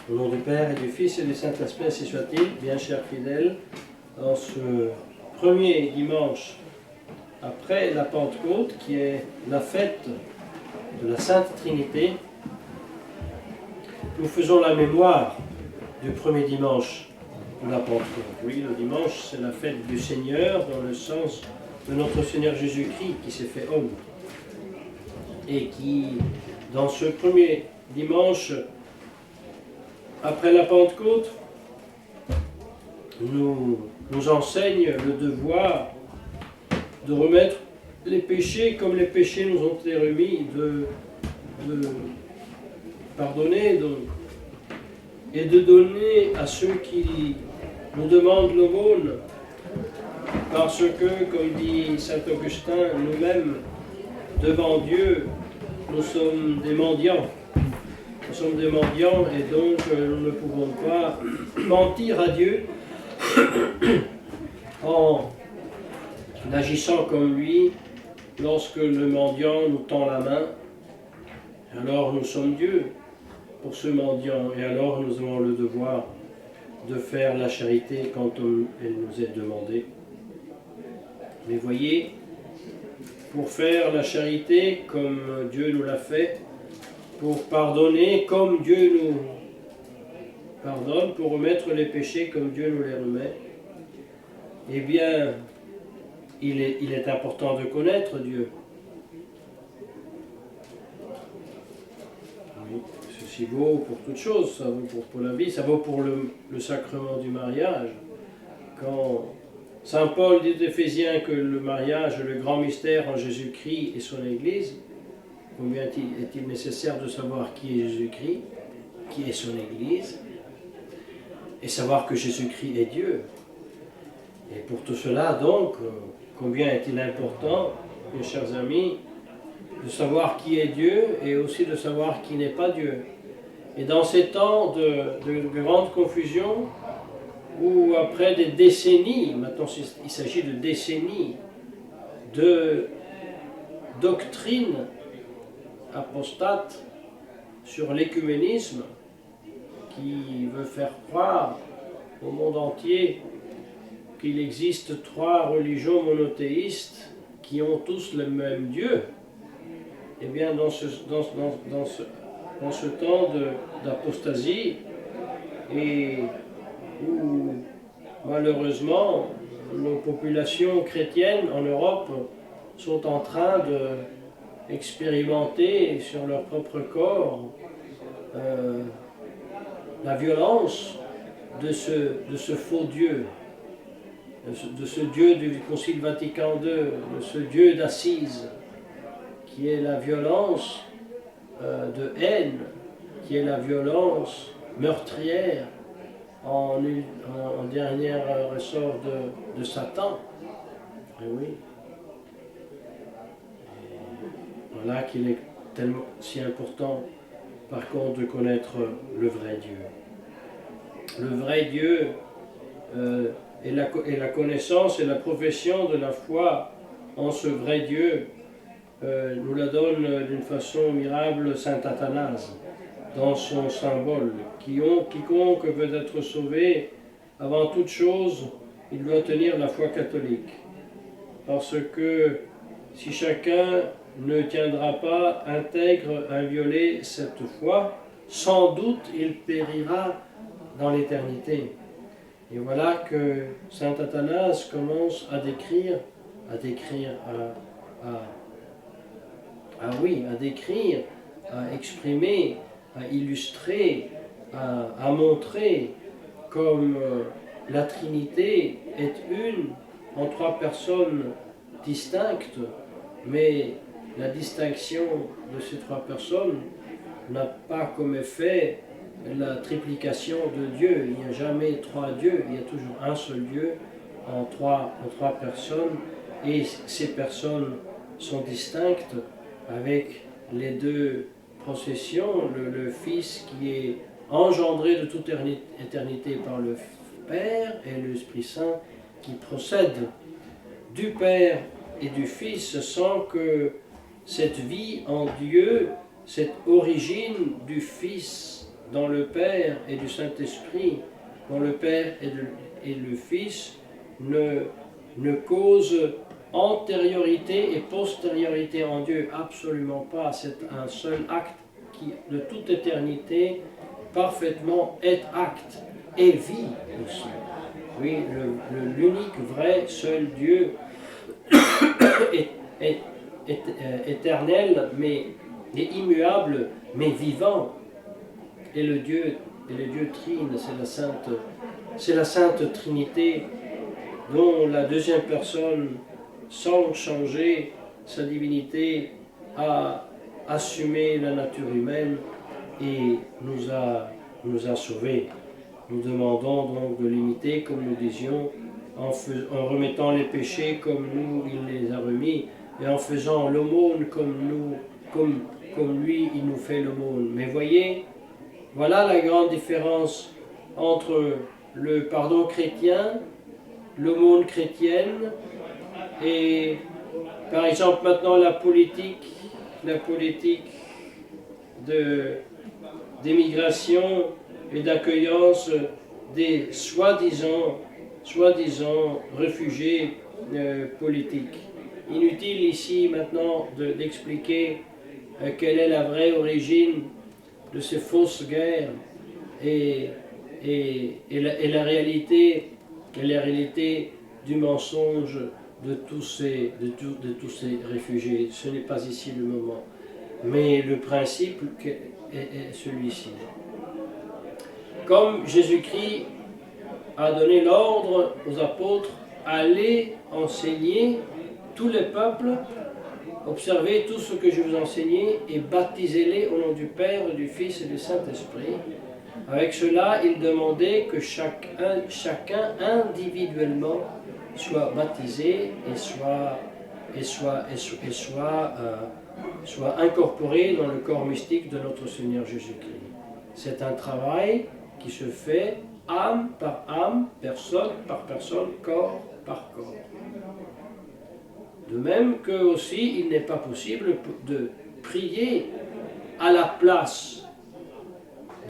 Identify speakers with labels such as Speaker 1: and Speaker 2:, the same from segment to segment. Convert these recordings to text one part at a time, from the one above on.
Speaker 1: Au nom du Père et du Fils et du Saint-Esprit, ainsi soit-il, bien chers fidèles, dans ce premier dimanche après la Pentecôte, qui est la fête de la Sainte Trinité, nous faisons la mémoire du premier dimanche de la Pentecôte. Oui, le dimanche, c'est la fête du Seigneur, dans le sens de notre Seigneur Jésus-Christ, qui s'est fait homme. Et qui, dans ce premier dimanche après la Pentecôte, nous enseigne le devoir de remettre les péchés comme les péchés nous ont été remis, de pardonner et de donner à ceux qui nous demandent l'aumône, parce que, comme dit saint Augustin, nous-mêmes, devant Dieu, nous sommes des mendiants. Nous sommes des mendiants et donc nous ne pouvons pas mentir à Dieu en agissant comme lui. Lorsque le mendiant nous tend la main, alors nous sommes Dieu pour ce mendiant, et alors nous avons le devoir de faire la charité quand elle nous est demandée. Mais voyez, pour faire la charité comme Dieu nous l'a fait, pour pardonner comme Dieu nous pardonne, pour remettre les péchés comme Dieu nous les remet, eh bien, il est important de connaître Dieu. Oui, ceci vaut pour toutes choses, ça vaut pour la vie, ça vaut pour le sacrement du mariage. Quand saint Paul dit aux Éphésiens que le mariage est le grand mystère en Jésus-Christ et son Église, combien est-il nécessaire de savoir qui est Jésus-Christ, qui est son Église, et savoir que Jésus-Christ est Dieu. Et pour tout cela, donc, combien est-il important, mes chers amis, de savoir qui est Dieu et aussi de savoir qui n'est pas Dieu. Et dans ces temps de grande confusion, où après des décennies, maintenant il s'agit de décennies, de doctrine apostate sur l'écuménisme qui veut faire croire au monde entier qu'il existe 3 religions monothéistes qui ont tous le même Dieu. Eh bien, dans ce temps d'apostasie, et où malheureusement nos populations chrétiennes en Europe sont en train d'expérimenter sur leur propre corps la violence de ce faux Dieu, de ce Dieu du Concile Vatican II, de ce Dieu d'Assise, qui est la violence de haine, qui est la violence meurtrière en dernier ressort de Satan. Et oui. Et voilà qu'il est tellement si important, par contre, de connaître le vrai Dieu. Le vrai Dieu et la connaissance et la profession de la foi en ce vrai Dieu nous la donne d'une façon mirable saint Athanase dans son symbole. Quiconque veut être sauvé, avant toute chose, il doit tenir la foi catholique. Parce que si chacun ne tiendra pas intègre, inviolé cette foi, sans doute il périra dans l'éternité. Et voilà que saint Athanase commence à décrire, à exprimer, à illustrer, à montrer comme la Trinité est une en 3 personnes distinctes, mais la distinction de ces 3 personnes n'a pas comme effet la triplication de Dieu. Il n'y a jamais 3 dieux, il y a toujours un seul Dieu en trois personnes, et ces personnes sont distinctes avec les 2 processions, le Fils qui est engendré de toute éternité par le Père et l'Esprit Saint qui procède du Père et du Fils, sans que cette vie en Dieu, cette origine du Fils dans le Père et du Saint-Esprit, dont le Père et le Fils, ne causent antériorité et postériorité en Dieu. Absolument pas. C'est un seul acte qui, de toute éternité, parfaitement est acte et vie aussi. Oui, l'unique vrai seul Dieu est éternel, mais immuable, mais vivant. Et le Dieu Trine, c'est la Sainte Trinité, dont la deuxième personne, sans changer sa divinité, a assumé la nature humaine et nous a sauvés. Nous demandons donc de l'imiter, comme nous disions, en remettant les péchés comme nous, il les a remis, et en faisant l'aumône comme lui, il nous fait l'aumône. Mais voyez, voilà la grande différence entre le pardon chrétien, l'aumône chrétienne, et par exemple maintenant la politique d'émigration et d'accueillance des soi-disant réfugiés politiques. Inutile ici maintenant d'expliquer quelle est la vraie origine de ces fausses guerres et la réalité du mensonge de tous ces réfugiés. Ce n'est pas ici le moment. Mais le principe est celui-ci. Comme Jésus-Christ a donné l'ordre aux apôtres, allez enseigner tous les peuples, observez tout ce que je vous enseignais et baptisez-les au nom du Père, du Fils et du Saint-Esprit. Avec cela, il demandait que chacun individuellement soit baptisé et soit incorporé dans le corps mystique de notre Seigneur Jésus-Christ. C'est un travail qui se fait âme par âme, personne par personne, corps par corps. De même que aussi, il n'est pas possible de prier à la place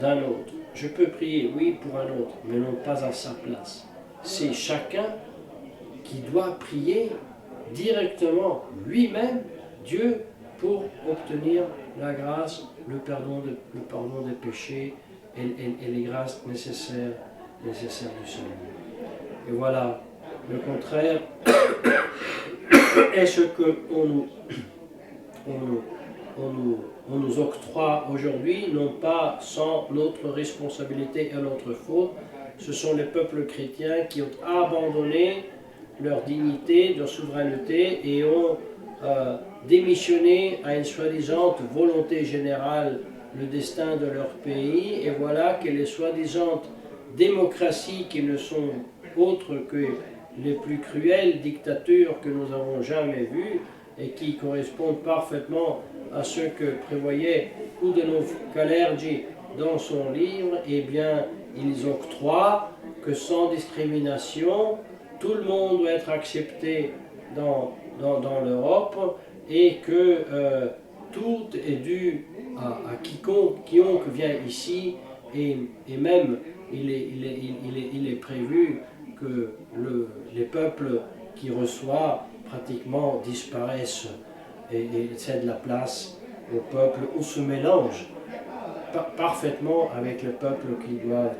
Speaker 1: d'un autre. Je peux prier, oui, pour un autre, mais non pas à sa place. C'est chacun qui doit prier directement lui-même, Dieu, pour obtenir la grâce, le pardon des péchés et les grâces nécessaires du Seigneur. Et voilà, le contraire est ce qu'on nous octroie aujourd'hui, non pas sans notre responsabilité et notre faute. Ce sont les peuples chrétiens qui ont abandonné leur dignité, leur souveraineté et ont démissionné à une soi-disant volonté générale le destin de leur pays. Et voilà que les soi-disant démocraties qui ne sont autres que les plus cruelles dictatures que nous avons jamais vues et qui correspondent parfaitement à ce que prévoyait Oudinot Kalergi dans son livre, eh bien, ils octroient que sans discrimination, tout le monde doit être accepté dans l'Europe et que tout est dû à quiconque vient ici et même il est prévu que les peuples qui reçoivent pratiquement disparaissent et cèdent la place aux peuples ou se mélangent parfaitement avec les peuples qu'ils doivent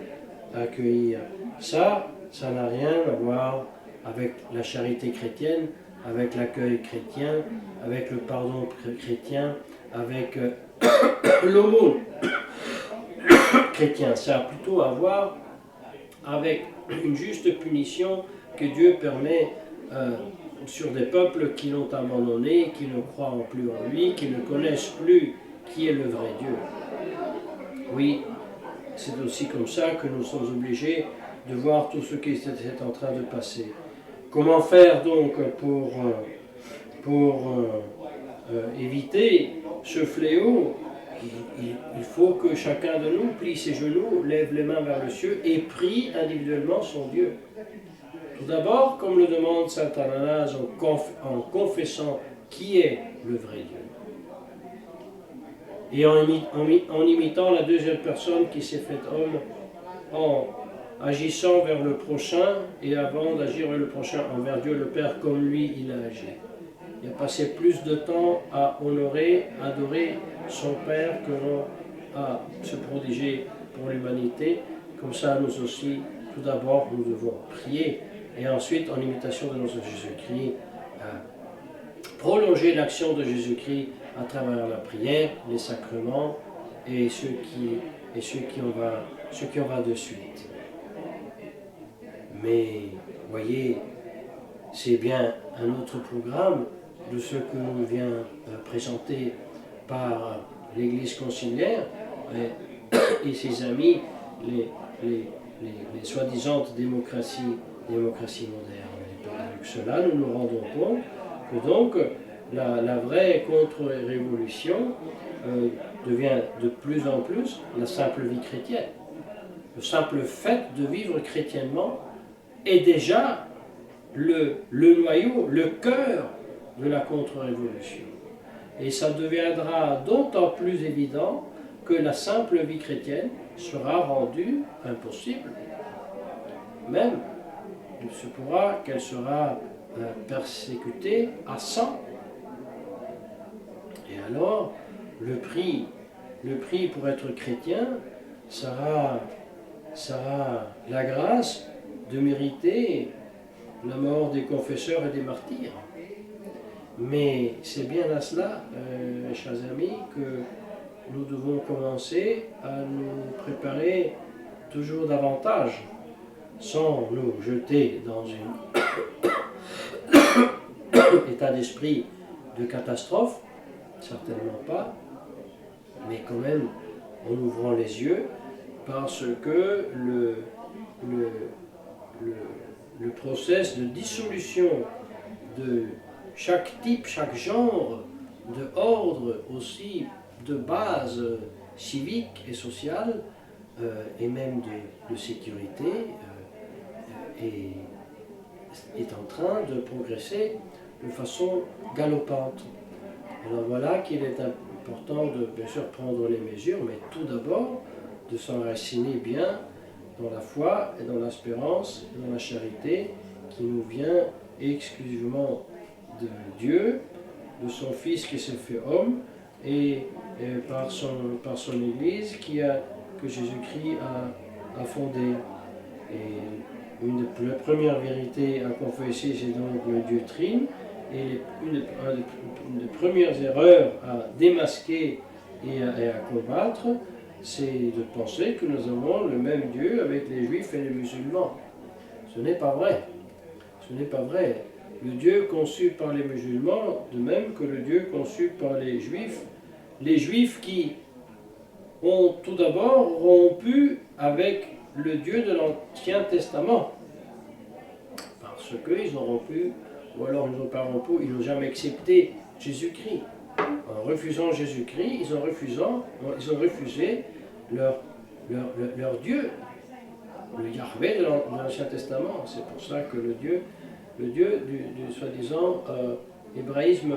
Speaker 1: accueillir. Ça n'a rien à voir avec la charité chrétienne, avec l'accueil chrétien, avec le pardon chrétien, avec l'aumône chrétien. Ça a plutôt à voir avec une juste punition que Dieu permet sur des peuples qui l'ont abandonné, qui ne croient plus en lui, qui ne connaissent plus qui est le vrai Dieu. Oui, c'est aussi comme ça que nous sommes obligés de voir tout ce qui est en train de passer. Comment faire donc pour éviter ce fléau? Il faut que chacun de nous plie ses genoux, lève les mains vers le ciel et prie individuellement son Dieu. Tout d'abord, comme le demande saint Athanase, en confessant qui est le vrai Dieu. et en imitant la deuxième personne qui s'est faite homme, en agissant vers le prochain, et avant d'agir vers le prochain, envers Dieu le Père, comme lui il a agi. Il a passé plus de temps à honorer, adorer son Père que non à se prodiger pour l'humanité. Comme ça, nous aussi, tout d'abord, nous devons prier, et ensuite, en imitation de notre Jésus-Christ, prolonger l'action de Jésus-Christ à travers la prière, les sacrements et ce qui en va de suite. Mais, voyez, c'est bien un autre programme de ce que nous vient présenter par l'Église conciliaire et ses amis, les soi-disant démocraties modernes. Et avec cela, nous nous rendons compte que donc la vraie contre-révolution devient de plus en plus la simple vie chrétienne. Le simple fait de vivre chrétiennement est déjà le noyau, le cœur de la contre-révolution. Et ça deviendra d'autant plus évident que la simple vie chrétienne sera rendue impossible. Même, il se pourra qu'elle sera persécutée à 100. Et alors, le prix pour être chrétien sera la grâce de mériter la mort des confesseurs et des martyrs. Mais c'est bien à cela, chers amis, que nous devons commencer à nous préparer toujours davantage, sans nous jeter dans un état d'esprit de catastrophe, certainement pas, mais quand même en ouvrant les yeux, parce que le process de dissolution de chaque type, chaque genre de ordre, aussi de base civique et sociale, et même de sécurité, est en train de progresser de façon galopante. Alors voilà qu'il est important de bien sûr prendre les mesures, mais tout d'abord de s'enraciner bien dans la foi et dans l'espérance et dans la charité qui nous vient exclusivement de Dieu, de son Fils qui s'est fait homme, et par son Église que Jésus-Christ a fondée. Et une des premières vérités à confesser, c'est donc le Dieu Trine, et une des premières erreurs à démasquer et à combattre, c'est de penser que nous avons le même Dieu avec les Juifs et les musulmans. Ce n'est pas vrai. Ce n'est pas vrai. Le Dieu conçu par les musulmans, de même que le Dieu conçu par les Juifs qui ont tout d'abord rompu avec le Dieu de l'Ancien Testament, parce qu'ils ont rompu, ou alors ils n'ont pas rompu, ils n'ont jamais accepté Jésus-Christ. En refusant Jésus-Christ, ils ont refusé leur Dieu, le Yahvé de l'Ancien Testament. C'est pour ça que le Dieu du soi-disant hébraïsme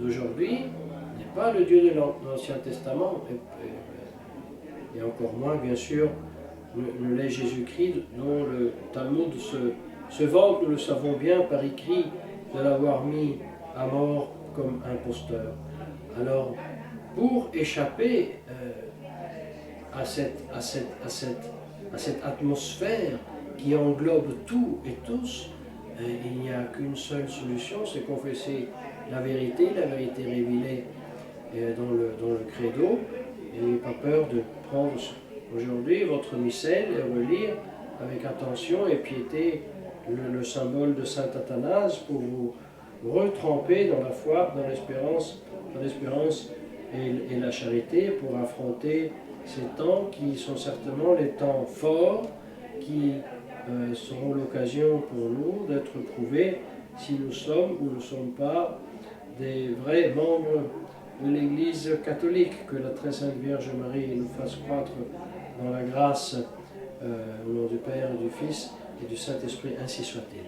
Speaker 1: d'aujourd'hui n'est pas le Dieu de l'Ancien Testament, et encore moins, bien sûr, ne l'est Jésus-Christ, dont le Talmud se vante, nous le savons bien, par écrit, de l'avoir mis à mort comme imposteur. Alors, pour échapper à cette atmosphère qui englobe tout et tous, il n'y a qu'une seule solution, c'est confesser la vérité révélée dans le credo. Et n'ayez pas peur de prendre aujourd'hui votre missel et relire avec attention et piété le symbole de Saint Athanase pour vous retremper dans la foi, dans l'espérance et la charité pour affronter ces temps qui sont certainement les temps forts qui seront l'occasion pour nous d'être prouvés si nous sommes ou ne sommes pas des vrais membres de l'Église catholique. Que la très sainte Vierge Marie nous fasse croître dans la grâce au nom du Père, du Fils et du Saint-Esprit, ainsi soit-il.